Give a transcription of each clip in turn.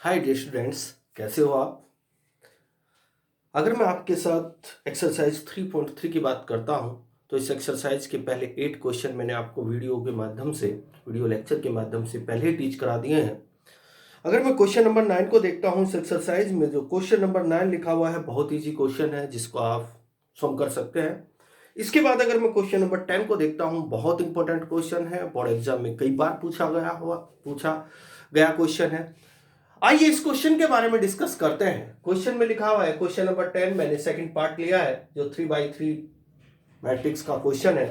Hi dear students, कैसे हो आप। अगर मैं आपके साथ एक्सरसाइज 3.3 की बात करता हूं तो इस एक्सरसाइज के पहले 8 क्वेश्चन मैंने आपको वीडियो लेक्चर के माध्यम से पहले ही टीच करा दिए हैं। अगर मैं क्वेश्चन नंबर 9 को देखता हूं इस एक्सरसाइज में, जो क्वेश्चन नंबर 9 लिखा हुआ है बहुत ईजी क्वेश्चन है जिसको आप सॉल्व कर सकते हैं। इसके बाद अगर मैं क्वेश्चन नंबर 10 को देखता हूं, बहुत इंपॉर्टेंट क्वेश्चन है, बोर्ड एग्जाम में कई बार पूछा गया क्वेश्चन है। आइए इस क्वेश्चन के बारे में डिस्कस करते हैं। क्वेश्चन में लिखा हुआ है, क्वेश्चन नंबर 10 मैंने सेकंड पार्ट लिया है जो 3x3 मैट्रिक्स का क्वेश्चन है।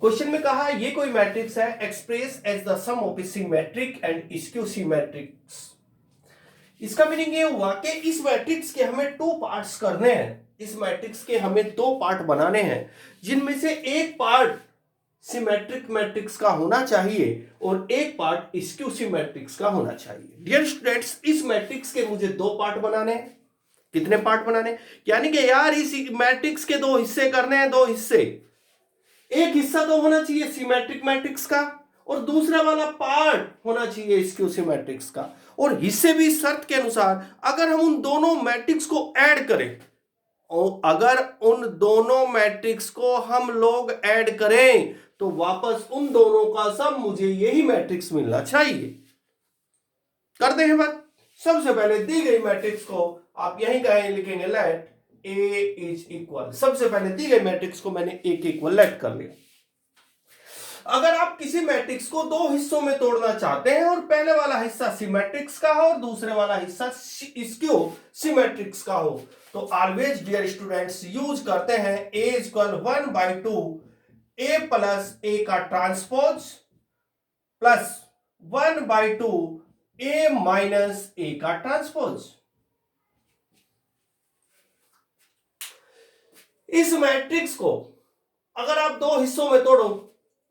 क्वेश्चन में कहा है ये कोई मैट्रिक्स है, express as the sum of a symmetric and skew symmetrics. इसका मीनिंग ये हुआ कि इस मैट्रिक्स के हमें 2 पार्ट्स करने हैं। इस मैट्रिक्स के हमें 2 पार्ट बनाने हैं जिनमें से एक पार्ट सिमेट्रिक मैट्रिक्स का होना चाहिए और एक पार्ट स्क्यू सिमेट्रिक्स का होना चाहिए। डियर स्टूडेंट्स, इस मैट्रिक्स के मुझे 2 पार्ट बनाने हैं। कितने पार्ट बनाने, यानी कि यार इस मैट्रिक्स के 2 हिस्से करने हैं, 2 हिस्से। एक हिस्सा तो होना चाहिए सिमेट्रिक मैट्रिक्स का और दूसरा वाला पार्ट होना चाहिए स्क्यू सिमेट्रिक्स का। और हिस्से भी शर्त के अनुसार, अगर हम उन दोनों मैट्रिक्स को ऐड करें, और अगर उन दोनों मैट्रिक्स को हम लोग ऐड करें तो वापस उन दोनों का सम मुझे यही मैट्रिक्स मिलना चाहिए। करते हैं बात। सबसे पहले दी गई मैट्रिक्स को आप यहीं कहें लिखेंगे लेट ए इज इक्वल। सबसे पहले दी गई मैट्रिक्स को मैंने ए के इक्वल लेट कर लिया। अगर आप किसी मैट्रिक्स को 2 हिस्सों में तोड़ना चाहते हैं और पहले वाला हिस्सा सिमेट्रिक्स का हो और दूसरे वाला हिस्सा स्क्यू सिमेट्रिक्स का हो, तो ऑलवेज डियर स्टूडेंट्स यूज करते हैं a equal 1/2 a plus a का transpose plus 1/2 a minus a का ट्रांसपोज। इस मैट्रिक्स को अगर आप 2 हिस्सों में तोड़ो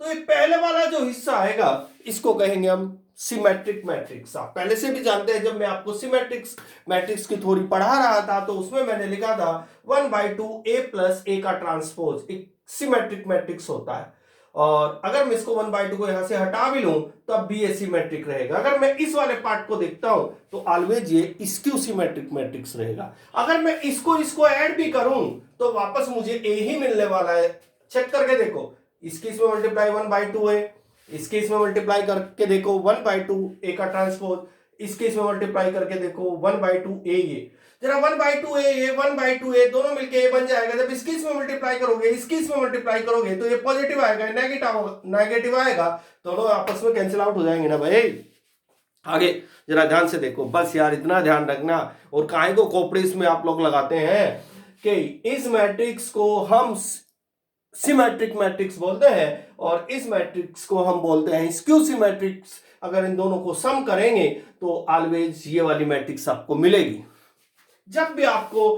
तो ये पहले वाला जो हिस्सा आएगा इसको कहेंगे हम सिमेट्रिक मैट्रिक्स। आप पहले से भी जानते हैं, जब मैं आपको सिमेट्रिक्स मैट्रिक्स की थ्योरी पढ़ा रहा था तो उसमें मैंने लिखा था 1/2 a प्लस a का ट्रांसपोज एक सिमेट्रिक मैट्रिक्स होता है। और अगर मैं इसको 1/2 को यहां से हटा भी लूं तब भी ये सिमेट्रिक रहेगा। अगर मैं इस वाले पार्ट को देखता हूं तो ऑलवेज ये स्क्यू सिमेट्रिक मैट्रिक्स रहेगा। अगर मैं इसको ऐड भी करूं तो वापस मुझे a ही मिलने वाला है। चेक करके देखो, इसके इसमें मल्टीप्लाई 1/2 है, इसके इसमें मल्टीप्लाई करके देखो 1/2 a का ट्रांसपोज, इसके इसमें मल्टीप्लाई करके देखो 1/2 a। ये जरा 1/2 a ये 1/2 a दोनों मिलके a बन जाएगा। जब इसके इसमें मल्टीप्लाई करोगे इसके इसमें मल्टीप्लाई करोगे तो ये पॉजिटिव आएगा, नेगेटिव आएगा, दोनों आपस में कैंसिल आउट हो जाएंगे ना भाई। आगे जरा ध्यान से देखो, बस यार इतना ध्यान रखना। और काहे को कोपड़ीस में आप लोग लगाते हैं कि इस मैट्रिक्स को हम सिमेट्रिक मैट्रिक्स बोलते हैं और इस मैट्रिक्स को हम बोलते हैं स्क्यू सिमेट्रिक्स। अगर इन दोनों को सम करेंगे तो ऑलवेज ये वाली मैट्रिक्स आपको मिलेगी। जब भी आपको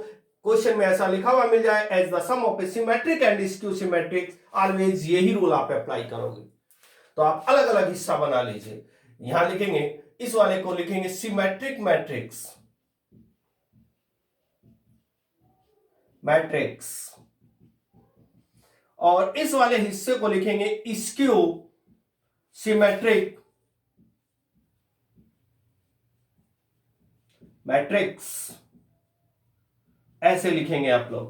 क्वेश्चन में ऐसा लिखा हुआ मिल जाए as the sum of a symmetric and skew symmetrics, always यही रूल आप अप्लाई करोगे। तो आप अलग अलग हिस्सा बना लीजिए। यहां लिखेंगे, इस वाले को लिखेंगे सिमेट्रिक मैट्रिक्स और इस वाले हिस्से को लिखेंगे स्क्यू सिमेट्रिक मैट्रिक्स। ऐसे लिखेंगे आप लोग।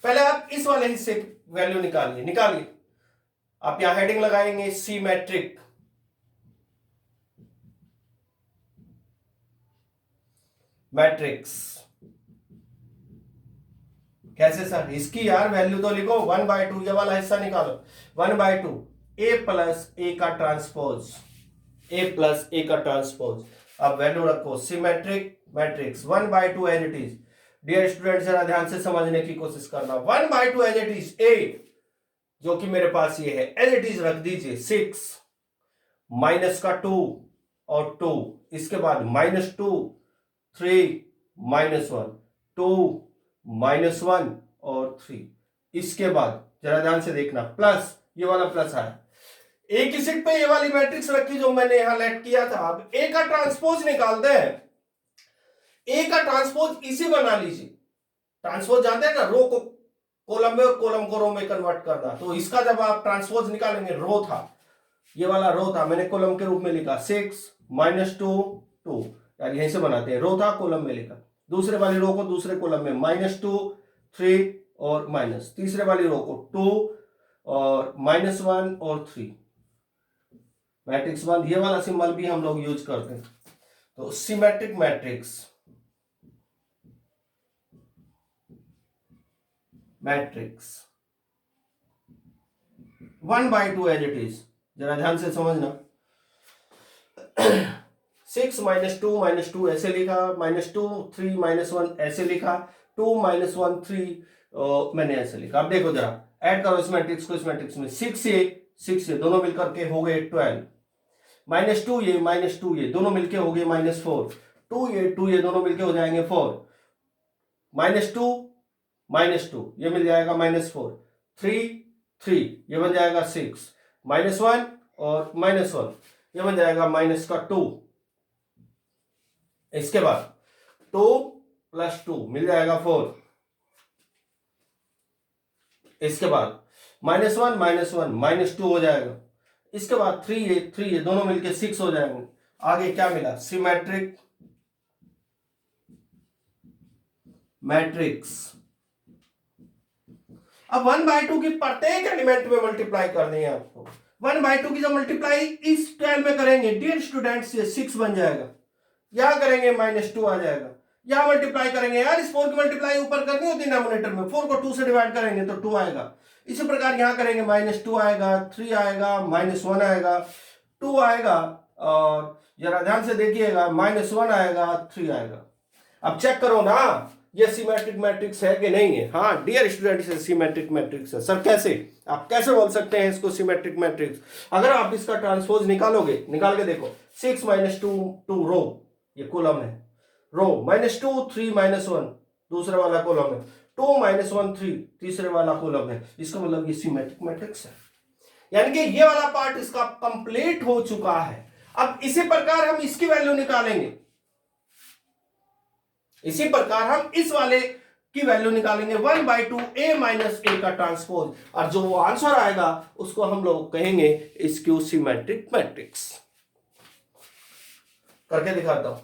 पहले आप इस वाले हिस्से की वैल्यू निकालिए। आप यहां हेडिंग लगाएंगे सिमेट्रिक मैट्रिक्स। कैसे सर, इसकी यार वैल्यू तो लिखो 1/2, ये वाला हिस्सा निकालो 1/2 a प्लस a का ट्रांसपोज। अब वैल्यू रखो symmetric matrix 1/2 as it is. Dear student जरा ध्यान से समझने की कोशिश करना। 1/2 एज इट इज a जो कि मेरे पास ये है, एज इट इज रख दीजिए 6 माइनस का 2 और 2, इसके बाद -2 3 -1 2 -1 और 3, इसके बाद जरा ध्यान से देखना प्लस, ये वाला प्लस आया। एक ही सीट पे ये वाली मैट्रिक्स रखी जो मैंने यहां लेट किया था। अब ए का ट्रांसपोज निकालते हैं। ए का ट्रांसपोज इसी बना लीजिए। ट्रांसपोज जानते हैं ना, रो को कॉलम में और कॉलम को रो में कन्वर्ट करना। तो इसका जब आप ट्रांसपोज निकालेंगे, रो था, ये वाला रो था, मैंने कॉलम के रूप में लिखा 6 -2 2, यार यहीं से बनाते हैं, रो था कॉलम में लिखा, दूसरे वाली रो को दूसरे कॉलम में -2 3 और माइनस, तीसरे वाली रो को 2 और -1 और 3, मैट्रिक्स 1। ये वाला सिंबल भी हम लोग यूज करते हैं। तो symmetric matrix, matrix 1/2 as it is, जरा ध्यान से समझना। 6 -2 -2 ऐसे लिखा, -2 3 -1 ऐसे लिखा, 2 -1 3 मैंने ऐसे लिखा। अब देखो जरा ऐड करो इस मैट्रिक्स को इस मैट्रिक्स में, 6 ये दोनों मिलकर के हो गए 12, -2 ये दोनों मिलके हो गए -4, 2 ये दोनों मिलके हो जाएंगे 4, -2 ये मिल जाएगा -4, 3 ये बन जाएगा 6, -1 और -1 ये बन जाएगा -2। इसके बाद 2 + 2 मिल जाएगा 4, इसके बाद -1 -2 हो जाएगा, इसके बाद 3 ये दोनों मिलके 6 हो जाएंगे। आगे क्या मिला, सिमेट्रिक मैट्रिक्स। अब 1/2 की प्रत्येक एलिमेंट में मल्टीप्लाई करनी है आपको। 1/2 की जब मल्टीप्लाई इस 12 में करेंगे डियर स्टूडेंट्स, ये 6 बन जाएगा, यहां करेंगे -2 आ जाएगा, यहां मल्टीप्लाई करेंगे यार, इस 4 की मल्टीप्लाई ऊपर करनी होती है डिनोमिनेटर में, 4 को 2 से डिवाइड करेंगे तो 2 आएगा। इसी प्रकार यहां करेंगे -2 आएगा, 3 आएगा, -1 आएगा, 2 आएगा, और जरा ध्यान से देखिएगा -1 आएगा, 3 आएगा। अब चेक करो ना ये सिमेट्रिक मैट्रिक्स है कि नहीं है। हाँ डियर स्टूडेंट्स, सिमेट्रिक मैट्रिक्स है। सर कैसे, आप कैसे बोल सकते हैं इसको सिमेट्रिक मैट्रिक्स? अगर आप इसका ट्रांसपोज निकालोगे, निकाल के देखो, 6 -2 2 रो, ये कॉलम है, रो -2 3 -1 दूसरे वाला कॉलम है, 2 -1 3 तीसरे वाला कॉलम है। इसका मतलब ये सिमेट्रिक मैट्रिक्स है, यानी कि ये वाला पार्ट इसका कंप्लीट हो चुका है। अब इसी प्रकार हम इसकी वैल्यू निकालेंगे, इसी प्रकार हम इस वाले की वैल्यू निकालेंगे 1/2 A - A का ट्रांसपोज, और जो वो आंसर आएगा उसको हम लोग कहेंगे स्क्यू सिमेट्रिक मैट्रिक्स। करके दिखाता हूं।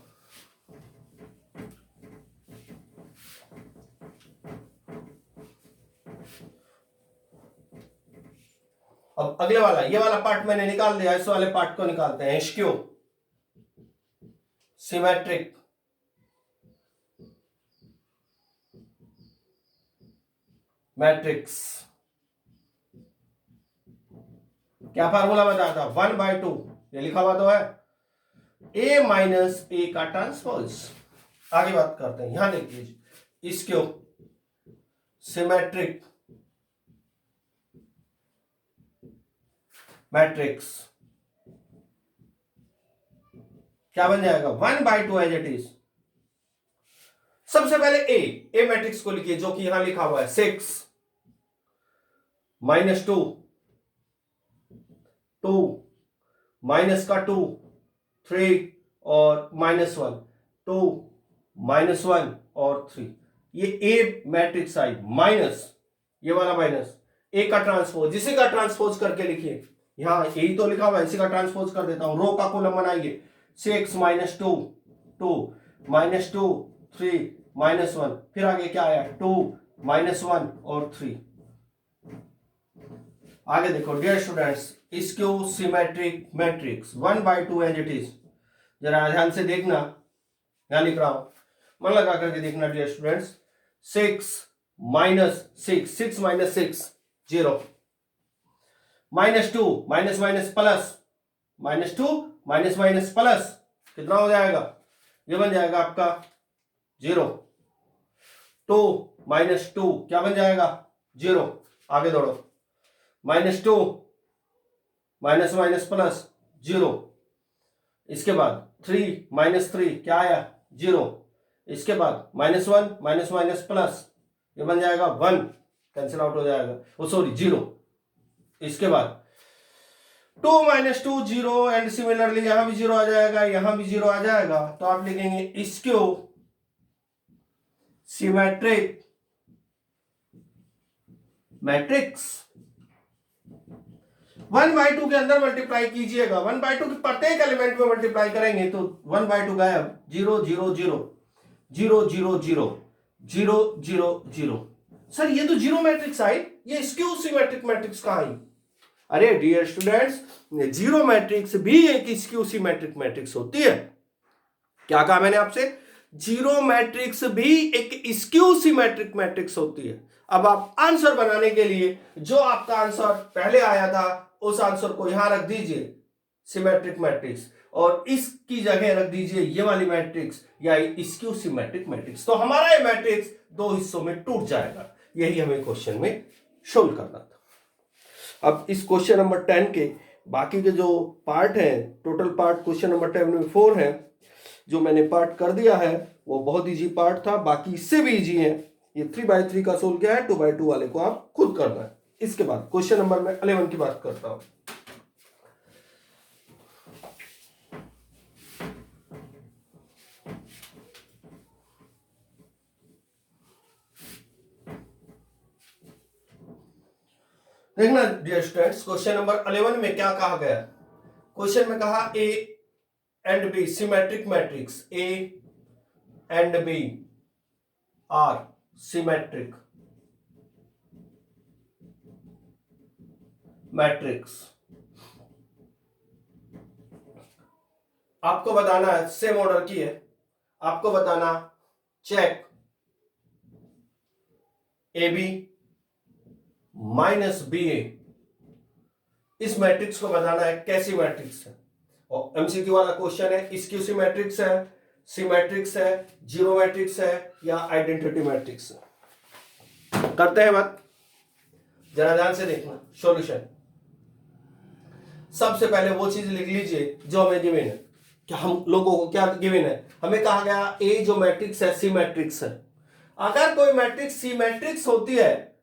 अब अगले वाला, ये वाला पार्ट मैंने निकाल दिया, इस वाले पार्ट को निकालते हैं, स्क्यू सिमेट्रिक मैट्रिक्स। क्या फार्मूला बताया था, 1/2, ये लिखा हुआ तो है, A - A का ट्रांसपोज। आगे बात करते हैं, यहां देख लीजिए, स्क्यू सिमेट्रिक मैट्रिक्स क्या बन जाएगा, 1/2 एज इट इज। सबसे पहले ए मैट्रिक्स को लिखिए, जो कि यहां लिखा हुआ है, 6 -2 2 -2 3 और -1 2 -1 और 3, ये ए मैट्रिक्स आई, माइनस ये वाला माइनस ए का ट्रांसपोज, इसी का ट्रांसपोज करके लिखिए, यहां ए तो लिखा हुआ है, इसी का ट्रांसपोज कर देता हूं, रो का कॉलम बनाइए, 6 -2 2 -2 3 -1, फिर आगे क्या आया, 2 -1 और 3। आगे देखो dear students, skew symmetric matrix 1/2 as it is. जरा ध्यान से देखना, यहां लिख रहा हूं, मन लगा करके देखना dear students, 6 -6 6 -6 0, -2 minus plus, -2 minus plus कितना हो जाएगा, ये बन जाएगा आपका 0, 2 -2 क्या बन जाएगा 0, आगे दौड़ो, -2 माइनस प्लस 0, इसके बाद 3 -3 क्या आया 0, इसके बाद -1 माइनस प्लस, ये बन जाएगा 1, कैंसिल आउट हो जाएगा, वो सॉरी 0, इसके बाद 2 -2 0, एंड सिमिलरली यहां भी 0 आ जाएगा, यहां भी 0 आ जाएगा, तो आप लिखेंगे स्क्यू सिमेट्रिक मैट्रिक्स। 1/2 के अंदर मल्टीप्लाई कीजिएगा, 1/2 के प्रत्येक एलिमेंट में मल्टीप्लाई करेंगे तो 1/2 गायब, 0 0 0 0 0 0 0 0 0। सर ये तो जीरो मैट्रिक्स आई, ये स्क्यू सिमेट्रिक मैट्रिक्स कहां आई? अरे डियर स्टूडेंट्स, जीरो मैट्रिक्स भी एक स्क्यू सिमेट्रिक मैट्रिक्स होती है। क्या कहा मैंने आपसे? जीरो मैट्रिक्स भी एक स्क्यू सिमेट्रिक मैट्रिक्स होती है। अब आप आंसर बनाने के लिए जो आपका आंसर पहले आया था उस आंसर को यहां रख दीजिए सिमेट्रिक मैट्रिक्स, और इसकी जगह रख दीजिए ये वाली मैट्रिक्स या स्क्यू सिमेट्रिक मैट्रिक्स। तो हमारा ये मैट्रिक्स दो हिस्सों में टूट जाएगा। यही हमें क्वेश्चन में सोल्व करना था। अब इस क्वेश्चन नंबर 10 के बाकी के जो पार्ट है, टोटल पार्ट क्वेश्चन नंबर 10 में 4 है, जो मैंने पार्ट कर दिया है वो बहुत इजी पार्ट था, बाकी इससे भी इजी है। ये 3/3 का सोल्व किया है, 2/2 वाले को आप खुद करना है। इसके बाद क्वेश्चन नंबर में 11 की बात करता हूं। देखना डियर स्टूडेंट्स, क्वेश्चन नंबर 11 में क्या कहा गया? क्वेश्चन में कहा a and b symmetric matrix, a and b are symmetric matrix. आपको बताना है, सेम ऑर्डर की है, आपको बताना check a b minus b a, इस मैट्रिक्स को बताना है कैसी मैट्रिक्स है। और एमसीक्यू वाला क्वेश्चन है, स्क्यू सिमेट्रिक्स है, सिमेट्रिक्स है, जीरो मैट्रिक्स है या आइडेंटिटी मैट्रिक्स है। करते हैं बात, जरा ध्यान से देखना सॉल्यूशन। सबसे पहले वो चीज लिख लीजिए जो हमें गिवन है। कि हम लोगों को क्या गिवन है? हमें कहा गया ए जो मैट्रिक्स है सिमेट्रिक्स है। अगर कोई मैट्रिक्स सिमेट्रिक्स होती है,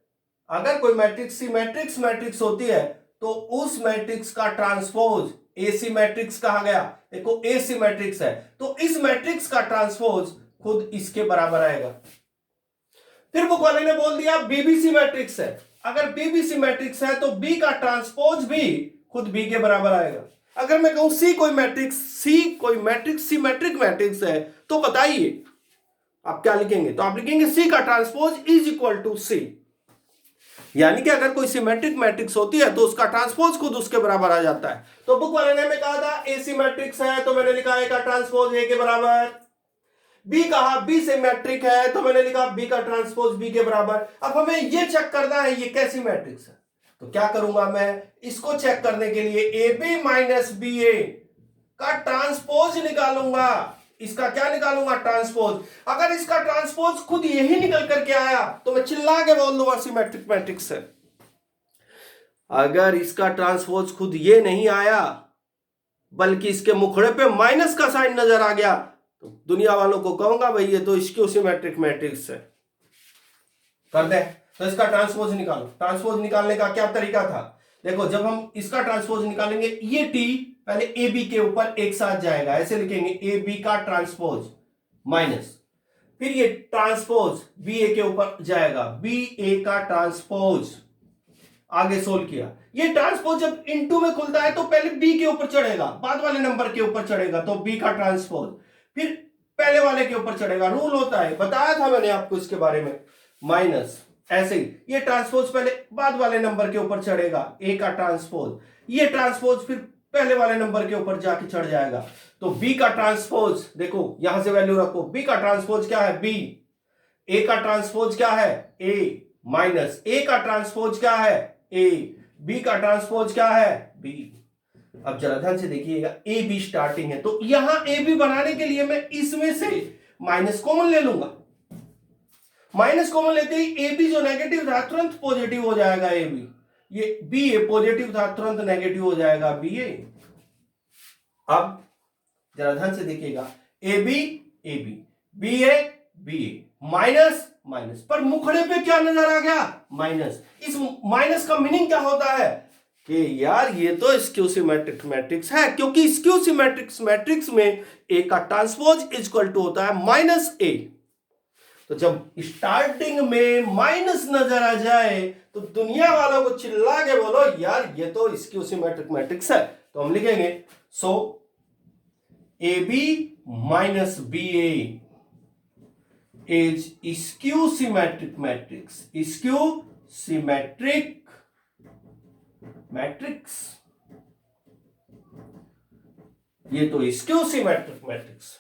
अगर कोई मैट्रिक्स सिमेट्रिक्स मैट्रिक्स होती है तो उस मैट्रिक्स का ट्रांसपोज एसी मैट्रिक्स कहा गया। देखो ए सिमेट्रिक्स है तो इस मैट्रिक्स का ट्रांसपोज खुद इसके बराबर आएगा। फिर बुक वाले ने बोल दिया बी भी सिमेट्रिक्स है, अगर बी भी सिमेट्रिक्स है तो बी का ट्रांसपोज भी खुद बी के बराबर आएगा। अगर मैं कहूं सी कोई मैट्रिक्स सिमेट्रिक मैट्रिक्स है तो बताइए आप क्या लिखेंगे? तो आप लिखेंगे सी का ट्रांसपोज इज इक्वल टू सी। यानी कि अगर कोई सिमेट्रिक मैट्रिक्स होती है तो उसका ट्रांसपोज खुद उसके बराबर आ जाता है। तो बुक वाले ने हमें कहा था ए सिमेट्रिक्स है तो मैंने लिखा ए का ट्रांसपोज ए के बराबर। बी कहा बी सिमेट्रिक है तो मैंने लिखा बी का ट्रांसपोज बी के बराबर। अब हमें ये चेक करना है ये कैसी मैट्रिक्स है। तो क्या करूंगा मैं? इसको चेक करने के लिए ए बी माइनस बी ए का ट्रांसपोज निकालूंगा। इसका क्या निकालूंगा? ट्रांसपोज। अगर इसका ट्रांसपोज खुद यही निकल करके आया तो मैं चिल्ला के बोल दूंगा सिमेट्रिक मैट्रिक्स है। अगर इसका ट्रांसपोज खुद ये नहीं आया बल्कि इसके मुखड़े पे माइनस का साइन नजर आ गया तो दुनिया वालों को कहूंगा भाई ये तो स्क्यू सिमेट्रिक मैट्रिक्स है। कर दे तो इसका ट्रांसपोज निकालो। ट्रांसपोज निकालने का क्या तरीका था? देखो जब हम इसका ट्रांसपोज निकालेंगे ये टी पहले ए बी के ऊपर एक साथ जाएगा, ऐसे लिखेंगे ए बी का ट्रांसपोज माइनस, फिर ये ट्रांसपोज बी ए के ऊपर जाएगा, बी ए का ट्रांसपोज। आगे सोल्व किया, ये ट्रांसपोज जब इनटू में खुलता है तो पहले बी के ऊपर चढ़ेगा, बाद वाले नंबर के ऊपर चढ़ेगा तो बी का ट्रांसपोज, फिर पहले वाले के ऊपर चढ़ेगा। रूल होता है, बताया था मैंने आपको इसके बारे में। माइनस ऐसे ही ये ट्रांसपोज पहले बाद वाले नंबर के ऊपर चढ़ेगा, ए का ट्रांसपोज, ये ट्रांसपोज फिर पहले वाले नंबर के ऊपर जाके चढ़ जाएगा। तो बी का ट्रांसपोज देखो यहां से वैल्यू रखो, बी का ट्रांसपोज क्या है? बी। ए का ट्रांसपोज क्या है? ए माइनस ए का ट्रांसपोज क्या है? ए। बी का ट्रांसपोज क्या है? बी। अब जरा ध्यान से देखिएगा, ए बी स्टार्टिंग है तो यहां ए बी बनाने के लिए मैं इसमें से माइनस कॉमन ले लूंगा। माइनस कॉमन लेते ही ए बी जो नेगेटिव था तुरंत पॉजिटिव हो जाएगा। ए बी, ये बी ए पॉजिटिव था तुरंत नेगेटिव हो जाएगा बी ए। अब जरा ध्यान से देखिएगा, a b b a minus minus, पर मुखड़े पे क्या नजर आ गया? माइनस। इस माइनस का मीनिंग क्या होता है कि यार ये तो स्क्यू सिमेट्रिक मैट्रिक्स है, क्योंकि स्क्यू सिमेट्रिक मैट्रिक्स में ए का ट्रांसपोज इक्वल टू होता है माइनस ए। तो जब स्टार्टिंग में माइनस नजर आ जाए तो दुनिया वालों को चिल्ला के बोलो यार ये तो स्क्यू सिमेट्रिक मैट्रिक्स है। तो हम लिखेंगे so a b minus b a is skew symmetric matrix, skew symmetric matrix. ये तो स्क्यू सिमेट्रिक मैट्रिक्स।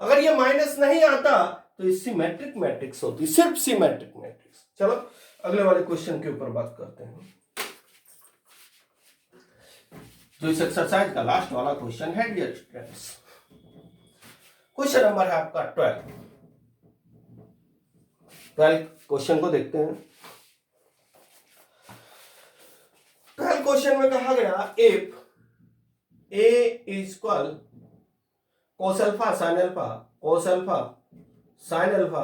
अगर ये माइनस नहीं आता तो ये सिमेट्रिक मैट्रिक्स होती, सिर्फ सिमेट्रिक मैट्रिक्स। चलो अगले वाले क्वेश्चन के ऊपर बात करते हैं, जो इस एक्सरसाइज का लास्ट वाला क्वेश्चन है डियर स्टूडेंट्स। क्वेश्चन नंबर है आपका 12 क्वेश्चन को देखते हैं। 12 क्वेश्चन में कहा गया if a is equal cos alpha sine alpha, cos alpha sine alpha,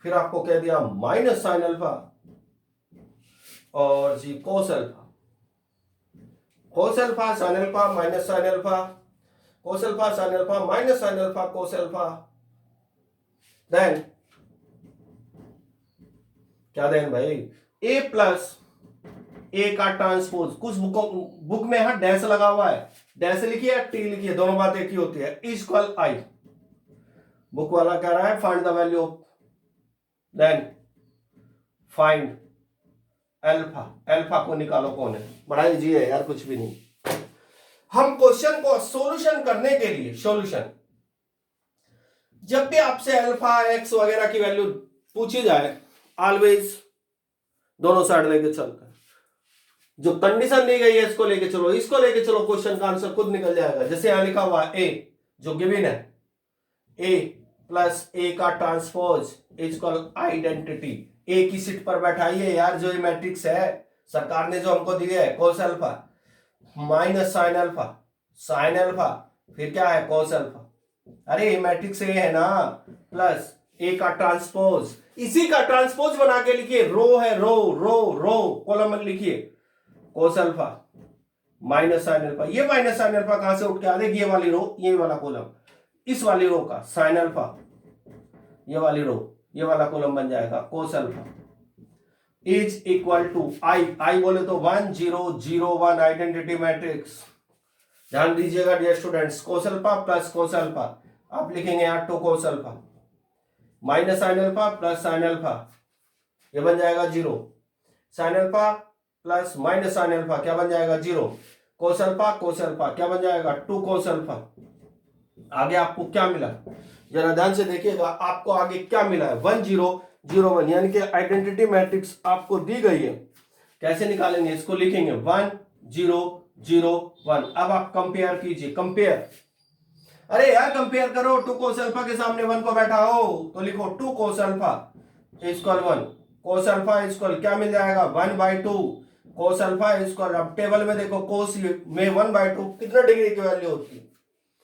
फिर आपको कह दिया माइनस साइन अल्फा और जी cos alpha, cos alpha sine alpha minus sine alpha, cos alpha sine alpha minus sine alpha cos alpha. Then क्या then भाई, a plus ए का transpose, कुछ बुक में यहां डैश लगा हुआ है, डैश लिखिए टी लिखिए, दोनों बात एक ही होती है, इज इक्वल आई। बुक वाला कह रहा है find the value of, then find alpha, alpha को निकालो कौन है, बड़ा इजी है यार, कुछ भी नहीं। हम क्वेश्चन को सॉल्यूशन करने के लिए, सॉल्यूशन जब भी आपसे अल्फा एक्स वगैरह की वैल्यू पूछी जाए ऑलवेज दोनों साइड लेके चलते हैं। जो कंडीशन दी गई है इसको लेके चलो, इसको लेके चलो, क्वेश्चन का आंसर खुद निकल जाएगा। जैसे यहां लिखा हुआ ए जो गिवन है, ए प्लस ए का ट्रांसपोज इज इक्वल आइडेंटिटी, ए की सीट पर बैठाइए यार, जो ये मैट्रिक्स है सरकार ने जो हमको दिया है, कोस alpha minus sine alpha, sine alpha फिर क्या है कोस अल्फा, अरे ये मैट्रिक्स ए है ना, प्लस ए का ट्रांसपोज, इसी का ट्रांसपोज बना के लिखिए, रो है रो रो रो, कॉलम में लिखिए कोस अल्फा माइनस साइन अल्फा, ये माइनस साइन अल्फा कहां से उठ के आ रही, ये वाली रो, ये वाला कॉलम, इस वाली रो का साइन अल्फा, ये वाली रो, ये वाला कॉलम बन जाएगा cos alpha is equal to I, I बोले तो 1 0 0 1 आइडेंटिटी मैट्रिक्स। ध्यान दीजिएगा dear students, cos alpha plus cos alpha, आप लिखेंगे यहां 2 cos alpha minus sine alpha plus sine alpha, ये बन जाएगा 0, sine alpha plus minus sine alpha क्या बन जाएगा 0, कोस अल्फा क्या बन जाएगा 2 कोस अल्फा। आगे आपको क्या मिला, जरा ध्यान से देखिएगा, आपको आगे क्या मिला है 1 0 0 1, यानी कि आइडेंटिटी मैट्रिक्स आपको दी गई है। कैसे निकालेंगे, इसको लिखेंगे 1 0 0 1। अब आप कंपेयर कीजिए, कंपेयर, अरे यार कंपेयर करो, 2 कोस अल्फा के सामने 1 को बैठाओ तो लिखो 2 cos alpha equal 1, cos alpha equal क्या मिल जाएगा 1/2, कोस अल्फा इक्वल, अब टेबल में देखो कोस में 1/2 कितना डिग्री की वैल्यू होती है,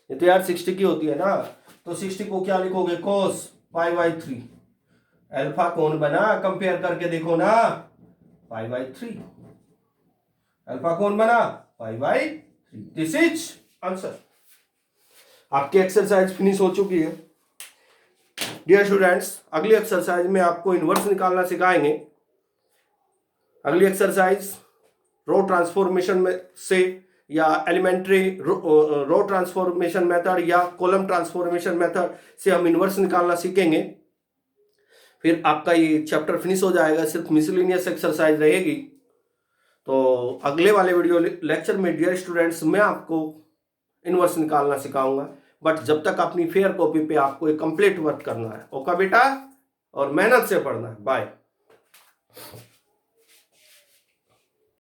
ये तो यार 60 की होती है ना, तो 60 को क्या लिखोगे कोस π/3, अल्फा कौन बना, कंपेयर करके देखो ना π/3, अल्फा कौन बना π/3, दिस इज आंसर। आपकी एक्सरसाइज फिनिश हो चुकी है डियर स्टूडेंट्स। अगली एक्सरसाइज में आपको इनवर्स निकालना सिखाएंगे। अगली एक्सरसाइज रो ट्रांसफॉर्मेशन में से या एलिमेंट्री रो ट्रांसफॉर्मेशन मेथड या कॉलम ट्रांसफॉर्मेशन मेथड से हम इनवर्स निकालना सीखेंगे। फिर आपका ये चैप्टर फिनिश हो जाएगा, सिर्फ मिसलेनियस एक्सरसाइज रहेगी। तो अगले वाले वीडियो लेक्चर में डियर स्टूडेंट्स मैं आपको इनवर्स निकालना सिखाऊंगा, बट जब तक अपनी फेयर कॉपी पे आपको एक कंप्लीट वर्क करना है। ओके बेटा, और मेहनत से पढ़ना है। बाय।